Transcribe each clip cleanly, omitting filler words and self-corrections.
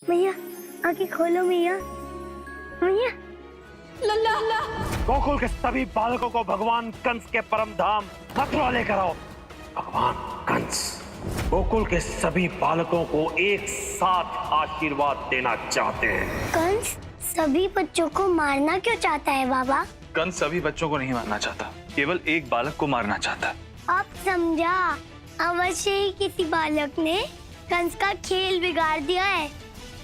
मैया आंखें खोलो मैया। मैया लल्ला। गोकुल के सभी बालकों को भगवान कंस के परम धाम मथुरा लेकर आओ। भगवान कंस गोकुल के सभी बालकों को एक साथ आशीर्वाद देना चाहते हैं। कंस सभी बच्चों को मारना क्यों चाहता है बाबा? कंस सभी बच्चों को नहीं मारना चाहता, केवल एक बालक को मारना चाहता है। अब समझा, अवश्य ही किसी बालक ने कंस का खेल बिगाड़ दिया है,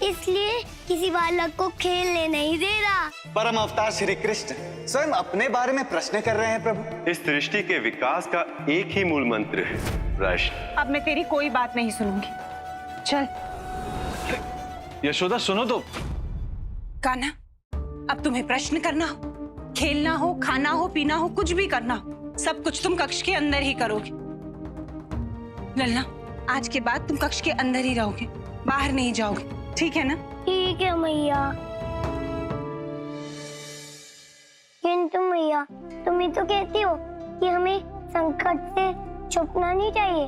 इसलिए किसी बालक को खेलने नहीं दे रहा। परम अवतार श्री कृष्ण स्वयं अपने बारे में प्रश्न कर रहे हैं प्रभु। इस सृष्टि के विकास का एक ही मूल मंत्र है, प्रश्न। अब मैं तेरी कोई बात नहीं सुनूंगी, चल। यशोदा सुनो तो। कान्हा, अब तुम्हें प्रश्न करना हो, खेलना हो, खाना हो, पीना हो, कुछ भी करना हो, सब कुछ तुम कक्ष के अंदर ही करोगे। लल्ला, आज के बाद तुम कक्ष के अंदर ही रहोगे, बाहर नहीं जाओगे, ठीक है ना? ठीक है मैया। किंतु मैया, तुम ही तो कहती हो कि हमें संकट से छुपना नहीं चाहिए,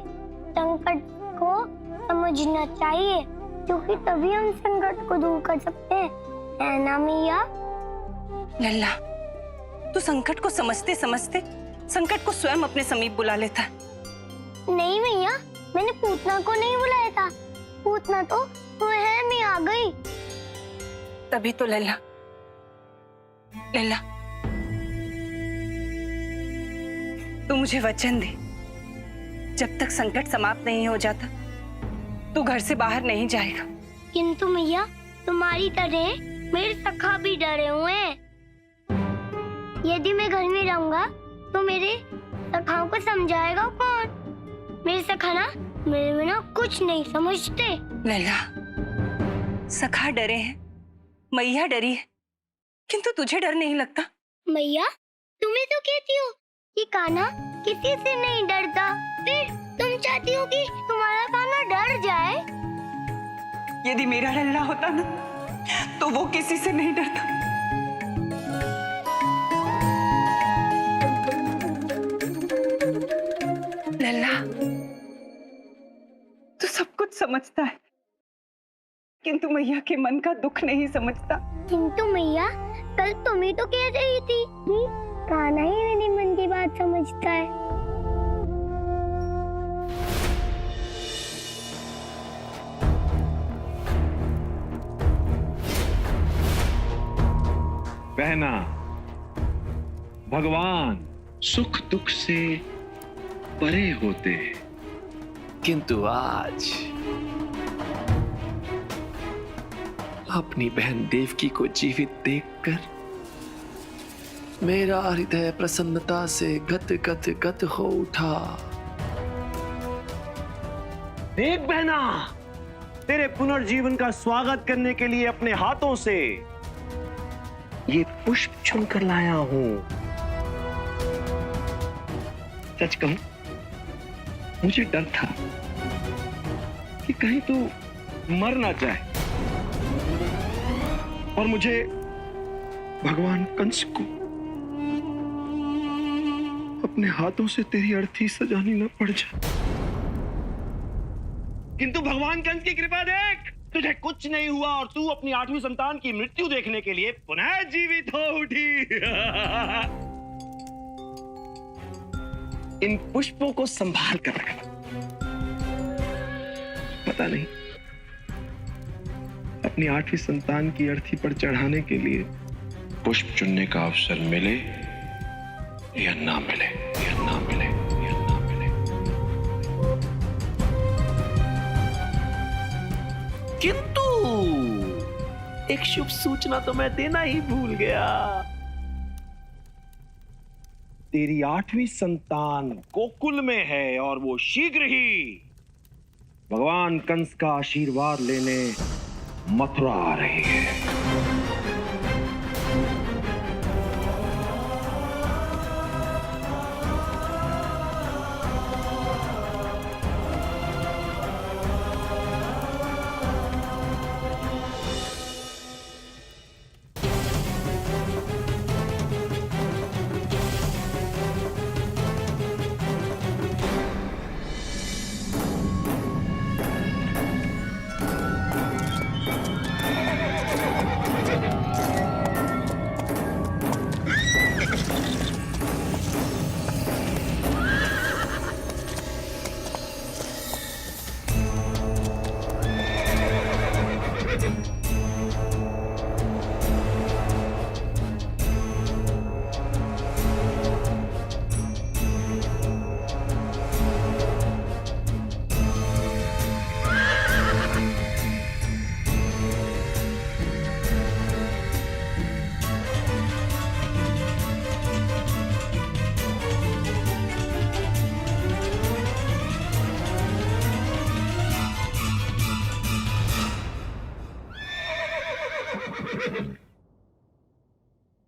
संकट को समझना चाहिए, क्योंकि तभी हम संकट को दूर कर सकते हैं, है ना मैया? लल्ला, तू संकट को समझते समझते संकट को स्वयं अपने समीप बुला लेता है। नहीं मैया, मैंने पूतना को नहीं बुलाया था, पूतना तो वह मैं आ गई। तभी तो लल्ला, लल्ला, तू मुझे वचन दे, जब तक संकट समाप्त नहीं हो जाता तू घर से बाहर नहीं जाएगा। किंतु मैया, तुम्हारी तरह मेरे सखा भी डरे हुए हैं। यदि मैं घर में रहूंगा तो मेरे सखाओं को समझाएगा कौन? मेरे सखा ना मेरे बिना कुछ नहीं समझते। लल्ला, सखा डरे हैं, मैया डरी है, किंतु तुझे डर नहीं लगता? मैया, तुम्हें तो कहती हो कि कान्हा किसी से नहीं डरता, फिर तुम चाहती हो कि तुम्हारा कान्हा डर जाए। यदि मेरा लल्ला होता ना तो वो किसी से नहीं डरता। लल्ला, तू सब कुछ समझता है, किंतु मैया के मन का दुख नहीं समझता। किंतु मैया, कल तुम ही तो कह रही थी कि कान्हा ही मेरे मन की बात समझता है। बहना, भगवान सुख दुख से परे होते हैं, किंतु आज अपनी बहन देवकी को जीवित देखकर मेरा हृदय प्रसन्नता से गद गद गद हो उठा। देख बहना, तेरे पुनर्जीवन का स्वागत करने के लिए अपने हाथों से ये पुष्प चुनकर लाया हूं। सच कहूं, मुझे डर था कि कहीं तू मर ना जाए और मुझे भगवान कंस को अपने हाथों से तेरी अर्थी सजानी न पड़ जाए। किंतु भगवान कंस की कृपा देख, तुझे कुछ नहीं हुआ और तू अपनी 8वीं संतान की मृत्यु देखने के लिए पुनः जीवित हो उठी। इन पुष्पों को संभाल कर रखना। पता नहीं अपनी 8वीं संतान की अर्थी पर चढ़ाने के लिए पुष्प चुनने का अवसर मिले या ना मिले, या ना मिले, या ना मिले। किंतु एक शुभ सूचना तो मैं देना ही भूल गया। तेरी 8वीं संतान गोकुल में है और वो शीघ्र ही भगवान कंस का आशीर्वाद लेने मथुरा आ रही है।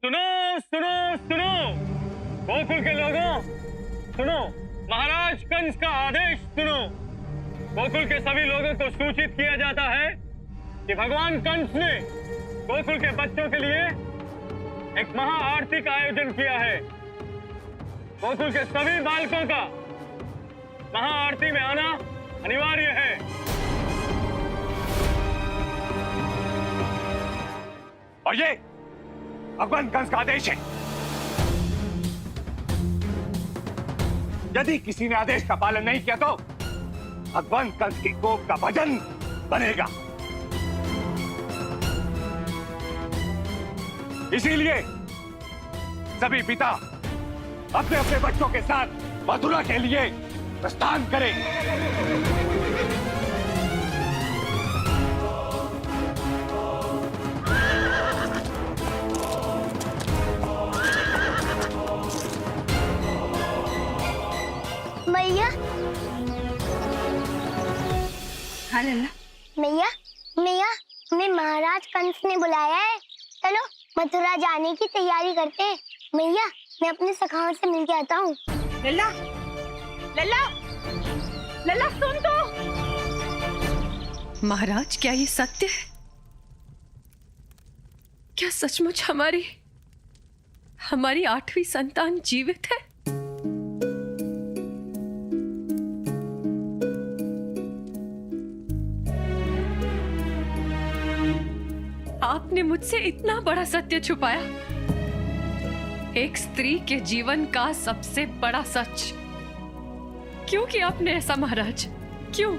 सुनो सुनो सुनो, गोकुल के लोगों सुनो, महाराज कंस का आदेश सुनो। गोकुल के सभी लोगों को सूचित किया जाता है कि भगवान कंस ने गोकुल के बच्चों के लिए एक महा आरती का आयोजन किया है। गोकुल के सभी बालकों का महा आरती में आना अनिवार्य है। और ये भगवान कंस का आदेश है। यदि किसी ने आदेश का पालन नहीं किया तो भगवान कंस की कोप का भजन बनेगा। इसीलिए सभी पिता अपने अपने बच्चों के साथ मथुरा के लिए प्रस्थान करें। मैया, हाँ लल्ला, मैया, मैया, हमें महाराज कंस ने बुलाया है। चलो मथुरा जाने की तैयारी करते हैं। मैया, मैं अपने सखाओं से मिल के आता हूँ। लल्ला, लल्ला, लल्ला सुन तो। महाराज, क्या ये सत्य है? क्या सचमुच हमारी 8वीं संतान जीवित है? आपने मुझसे इतना बड़ा सत्य छुपाया, एक स्त्री के जीवन का सबसे बड़ा सच। क्यों किया आपने ऐसा महाराज? क्यों?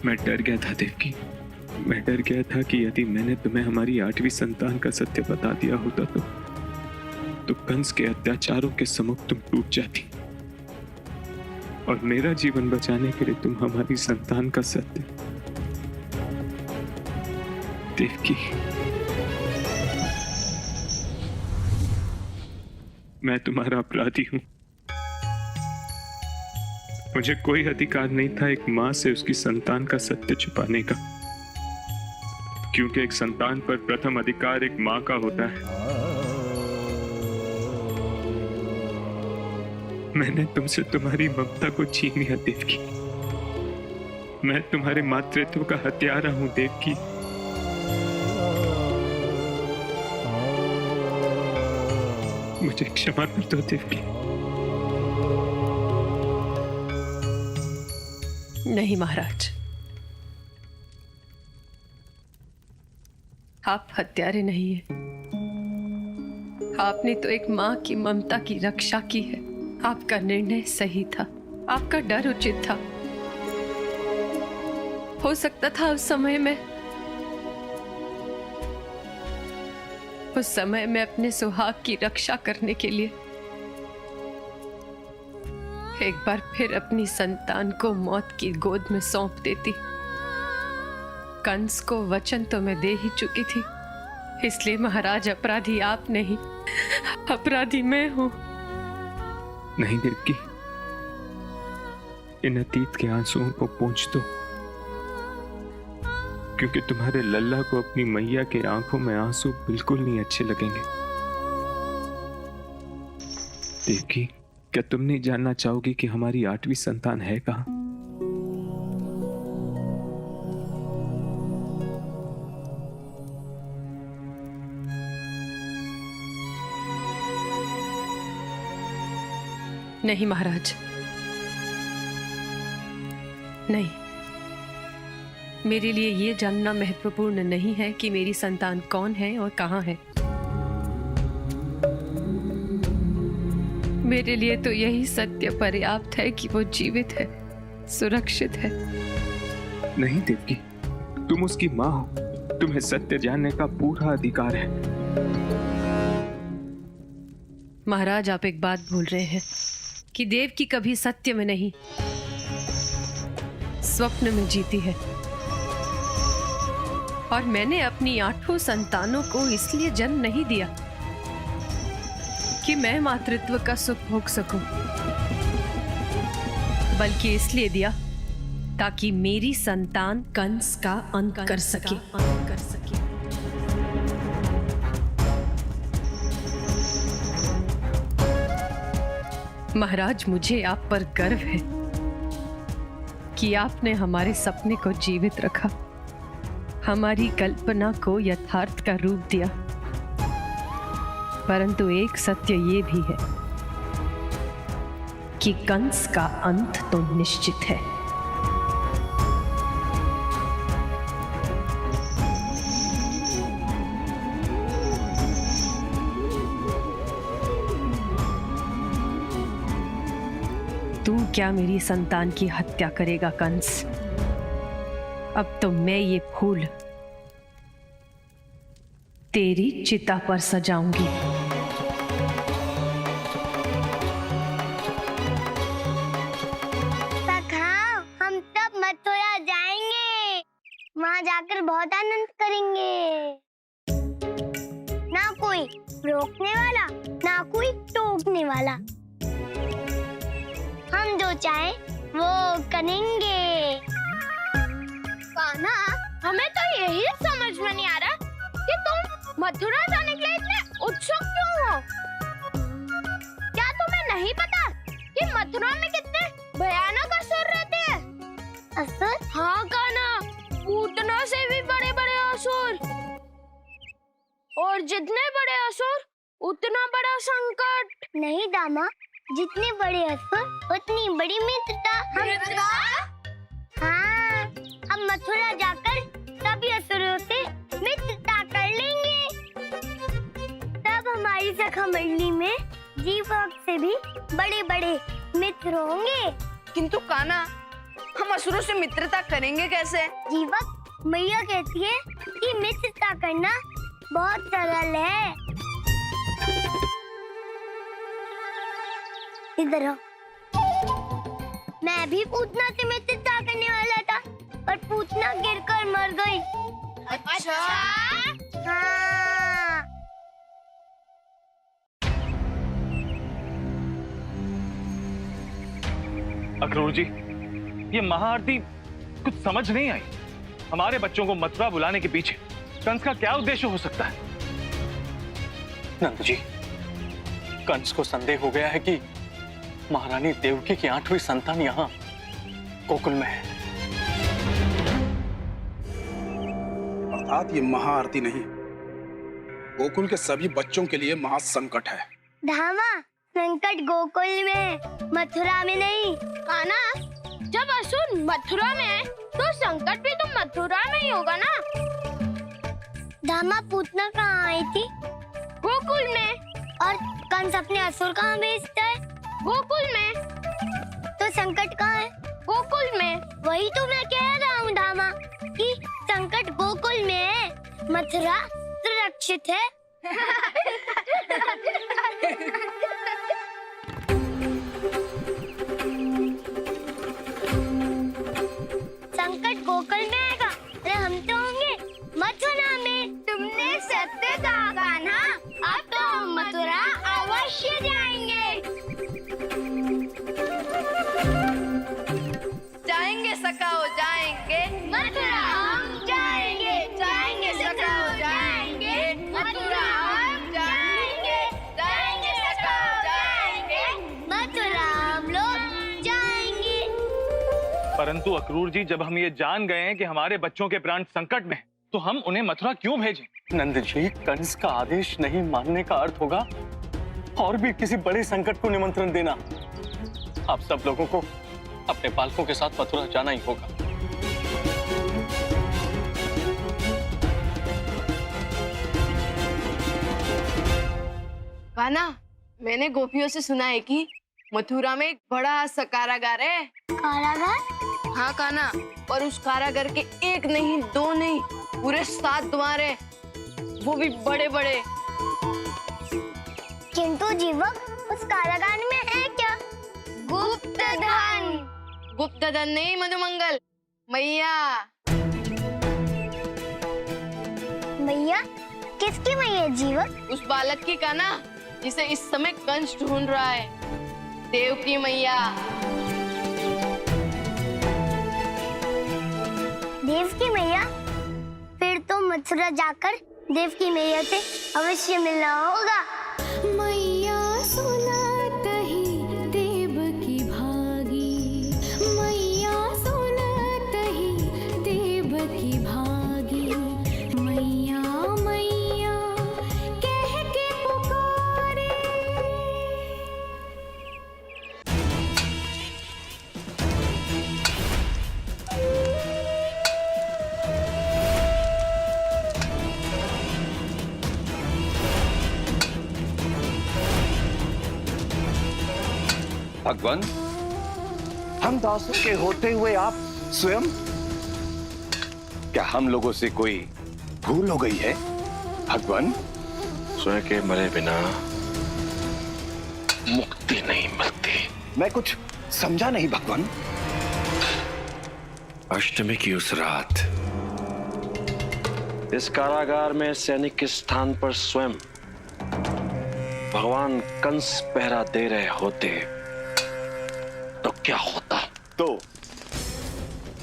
मैं डर गया था देवकी, मैं डर गया था कि यदि मैंने तुम्हें हमारी 8वीं संतान का सत्य बता दिया होता तो कंस के अत्याचारों के सम्मुख तुम टूट जाती और मेरा जीवन बचाने के लिए तुम हमारी संतान का सत्य। देवकी, मैं तुम्हारा अपराधी हूं। मुझे कोई अधिकार नहीं था एक मां से उसकी संतान का सत्य छुपाने का, क्योंकि एक संतान पर प्रथम अधिकार एक मां का होता है। मैंने तुमसे तुम्हारी ममता को छीन लिया देवकी। मैं तुम्हारे मातृत्व का हत्यारा हूं देवकी। मुझे क्षमा कर दो देवकी। नहीं महाराज, आप हत्यारे नहीं हैं। आपने तो एक मां की ममता की रक्षा की है। आपका निर्णय सही था, आपका डर उचित था। हो सकता था उस समय में अपने सुहाग की रक्षा करने के लिए एक बार फिर अपनी संतान को मौत की गोद में सौंप देती। कंस को वचन तो मैं दे ही चुकी थी, इसलिए महाराज अपराधी आप नहीं, अपराधी मैं हूं। नहीं देवकी, इन अतीत के आंसुओं को पोंछ दो, क्योंकि तुम्हारे लल्ला को अपनी मैया के आंखों में आंसू बिल्कुल नहीं अच्छे लगेंगे। देवकी, क्या तुम नहीं जानना चाहोगी कि हमारी 8वीं संतान है कहां? नहीं महाराज, नहीं। मेरे लिए ये जानना महत्वपूर्ण नहीं है कि मेरी संतान कौन है और कहां है। मेरे लिए तो यही सत्य पर्याप्त है कि वो जीवित है, सुरक्षित है। नहीं देवकी, तुम उसकी माँ हो, तुम्हें सत्य जानने का पूरा अधिकार है। महाराज, आप एक बात भूल रहे हैं कि देवकी कभी सत्य में नहीं, स्वप्न में जीती है। और मैंने अपनी 8 संतानों को इसलिए जन्म नहीं दिया कि मैं मातृत्व का सुख भोग सकूं, बल्कि इसलिए दिया ताकि मेरी संतान कंस का अंत कर सके। महाराज, मुझे आप पर गर्व है कि आपने हमारे सपने को जीवित रखा, हमारी कल्पना को यथार्थ का रूप दिया। परंतु एक सत्य ये भी है कि कंस का अंत तो निश्चित है। तू क्या मेरी संतान की हत्या करेगा कंस? अब तो मैं ये फूल तेरी चिता पर सजाऊंगी। सखाओ, हम तब मथुरा जाएंगे, वहाँ जाकर बहुत आनंद करेंगे। ना कोई रोकने वाला, ना कोई टोकने वाला। हम जो चाहे वो करेंगे। कान्हा, हमें तो यही समझ में नहीं आ रहा कि तुम मथुरा जाने के लिए इतने उत्सुक क्यों हो? क्या तुम्हें नहीं पता कि मथुरा में कितने भयानक असुर रहते हैं? असुर? हाँ कान्हा, पूतना से भी बड़े बड़े असुर। और जितने बड़े असुर उतना बड़ा संकट। नहीं दामा, जितने बड़े असुर उतनी बड़ी मित्रता। हाँ, हम मथुरा जाकर सभी असुरों से मित्रता कर लेंगे। तब हमारी सखा मंडली में जीवक से भी बड़े बड़े मित्र होंगे। किंतु कान्हा, हम असुरों से मित्रता करेंगे कैसे? जीवक, मैया कहती है कि मित्रता करना बहुत सरल है। इधर आओ। मैं भी पूतना से मित्रता करने वाला था, पर पूतना गिरकर मर गई। अच्छा? हाँ। अक्रूर जी, ये महाआरती कुछ समझ नहीं आई। हमारे बच्चों को मथुरा बुलाने के पीछे कंस का क्या उद्देश्य हो सकता है? नंद जी, कंस को संदेह हो गया है कि महारानी देवकी की 8वीं संतान यहाँ गोकुल में है। अर्थात ये महाआरती नहीं, गोकुल के सभी बच्चों के लिए महासंकट है। धामा, संकट गोकुल में, मथुरा में नहीं। कान्हा, जब असुर मथुरा में है तो संकट भी तो मथुरा में ही होगा ना? धामा, पूतना कहाँ आई थी? गोकुल में। और कंस अपने असुर कहाँ भेजता है? गोकुल में। तो संकट कहाँ है? गोकुल में। वही तो मैं कह रहा हूँ धामा, कि संकट गोकुल में है, मथुरा सुरक्षित है। संकट गोकुल में आएगा, अरे हम तो होंगे मथुरा में। तुमने सत्य कहा कान्हा, अब तो हम मथुरा अवश्य जाएंगे। जाएंगे सखाओ जाएंगे, मथुरा हम जाएंगे। जाएंगे सखाओ जाएंगे, मथुरा हम जाएंगे। जाएंगे सखाओ जाएंगे, मथुरा हम लोग जाएंगे। परंतु अक्रूर जी, जब हम ये जान गए हैं कि हमारे बच्चों के प्राण संकट में, तो हम उन्हें मथुरा क्यों भेजें? नंद जी, कंस का आदेश नहीं मानने का अर्थ होगा और भी किसी बड़े संकट को निमंत्रण देना। आप सब लोगों को अपने बालकों के साथ मथुरा जाना ही होगा। कान्हा, मैंने गोपियों से सुना है कि मथुरा में एक बड़ा सा कारागार है। कारागार? हाँ कान्हा, और उस कारागार के एक नहीं, दो नहीं, पूरे 7 द्वार है, वो भी बड़े बड़े। किंतु जीवक, उस कारागार में है क्या? गुप्त धन। गुप्त धन नहीं मधुमंगल, मैया। मैया? किसकी मैया जीवक? उस बालक की कान्हा, जिसे इस समय कंस ढूंढ रहा है, देव की मैया। देव की मैया? फिर तो मथुरा जाकर देव की मैया से अवश्य मिलना होगा। मैया सुनत ही देव की भागी, मैया सुनत ही देव की भागी, मैया मैया कह के पुकारे। भगवान, हम दासों के होते हुए आप स्वयं, क्या हम लोगों से कोई भूल हो गई है भगवान? स्वयं के मरे बिना मुक्ति नहीं मिलती। मैं कुछ समझा नहीं भगवान। अष्टमी की उस रात इस कारागार में सैनिक के स्थान पर स्वयं भगवान कंस पहरा दे रहे होते तो क्या होता? तो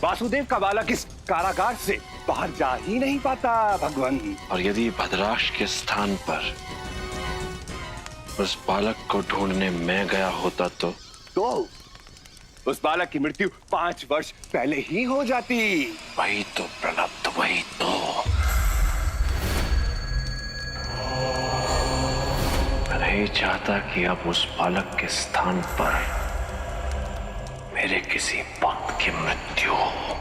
वासुदेव का बालक इस कारागार से बाहर जा ही नहीं पाता भगवान। और यदि भद्राश के स्थान पर उस बालक को ढूंढने मैं गया होता तो उस बालक की मृत्यु 5 वर्ष पहले ही हो जाती। वही तो प्रलब्ध, वही तो। मैं नहीं चाहता कि अब उस बालक के स्थान पर मेरे किसी भक्त की मृत्यु हो।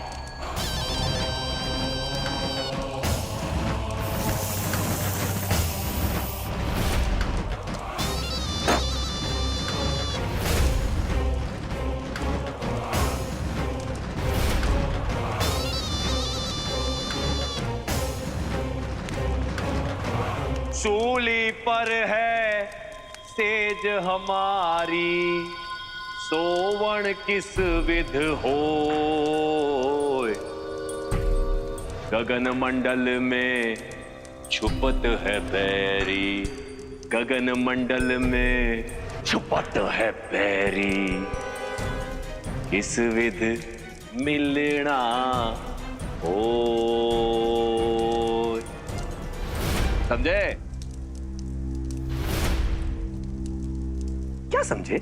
सूली पर है सेज हमारी, सोवण किस विध होय। गगन मंडल में छुपत है बैरी, गगन मंडल में छुपत है बैरी। किस विध मिलना होय। समझे? क्या समझे?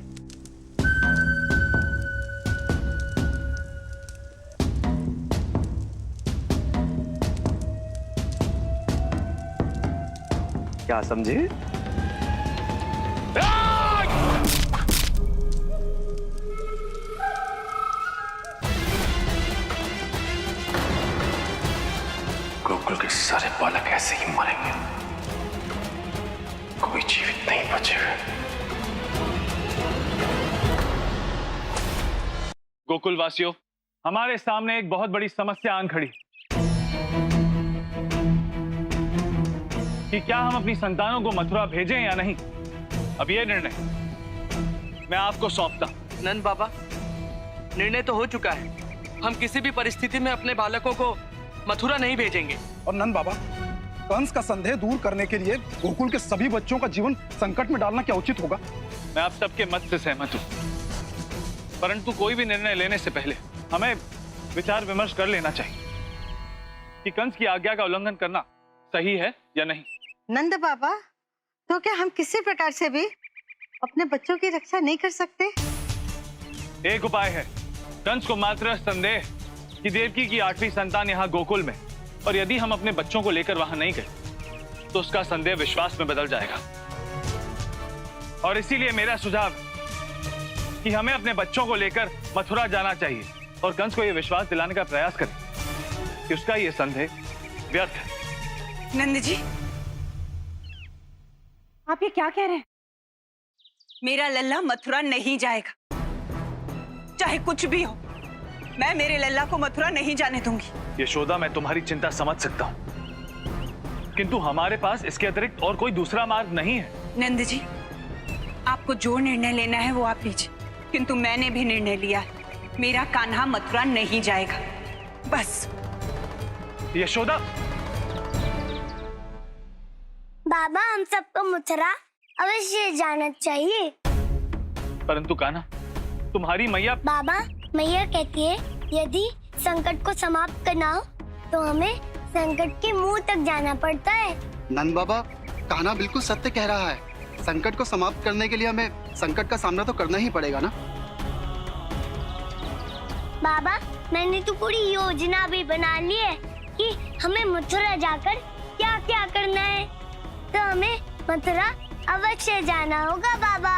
क्या समझे? गोकुल के सारे बालक ऐसे ही मरेंगे, कोई जीवित नहीं बचेगा। गोकुल वासियों, हमारे सामने एक बहुत बड़ी समस्या आन खड़ी कि क्या हम अपनी संतानों को मथुरा भेजें या नहीं। अब यह निर्णय मैं आपको सौंपता। नंद बाबा, निर्णय तो हो चुका है। हम किसी भी परिस्थिति में अपने बालकों को मथुरा नहीं भेजेंगे। और नंद बाबा, कंस का संदेह दूर करने के लिए गोकुल के सभी बच्चों का जीवन संकट में डालना क्या उचित होगा? मैं आप सबके मत से सहमत हूं, परंतु कोई भी निर्णय लेने से पहले हमें विचार विमर्श कर लेना चाहिए कि कंस की आज्ञा का उल्लंघन करना सही है या नहीं। नंद बाबा, तो क्या हम किसी प्रकार से भी अपने बच्चों की रक्षा नहीं कर सकते? एक उपाय है। कंस को मात्र संदेह कि देवकी की 8वीं संतान यहाँ गोकुल में, और यदि हम अपने बच्चों को लेकर वहां नहीं गए तो उसका संदेह विश्वास में बदल जाएगा। और इसीलिए मेरा सुझाव कि हमें अपने बच्चों को लेकर मथुरा जाना चाहिए और कंस को यह विश्वास दिलाने का प्रयास करें कि उसका यह संदेह व्यर्थ है। नंद जी, आप ये क्या कह रहे हैं? मेरा लल्ला मथुरा नहीं जाएगा, चाहे कुछ भी हो। मैं मेरे लल्ला को मथुरा नहीं जाने दूंगी। यशोदा, मैं तुम्हारी चिंता समझ सकता हूँ, किंतु हमारे पास इसके अतिरिक्त और कोई दूसरा मार्ग नहीं है। नंद जी, आपको जो निर्णय लेना है वो आप लीजिए, किंतु मैंने भी निर्णय लिया है, मेरा कान्हा मथुरा नहीं जाएगा, बस। यशोदा, बाबा हम सबको मथुरा अवश्य जाना चाहिए। परंतु कान्हा, तुम्हारी मैया। बाबा, मैया कहती है यदि संकट को समाप्त करना हो तो हमें संकट के मुंह तक जाना पड़ता है। नंद बाबा, कान्हा बिल्कुल सत्य कह रहा है। संकट को समाप्त करने के लिए हमें संकट का सामना तो करना ही पड़ेगा ना। बाबा, मैंने तो पूरी योजना भी बना ली है कि हमें मथुरा जाकर क्या क्या करना है, तो हमें मथुरा अवश्य जाना होगा बाबा।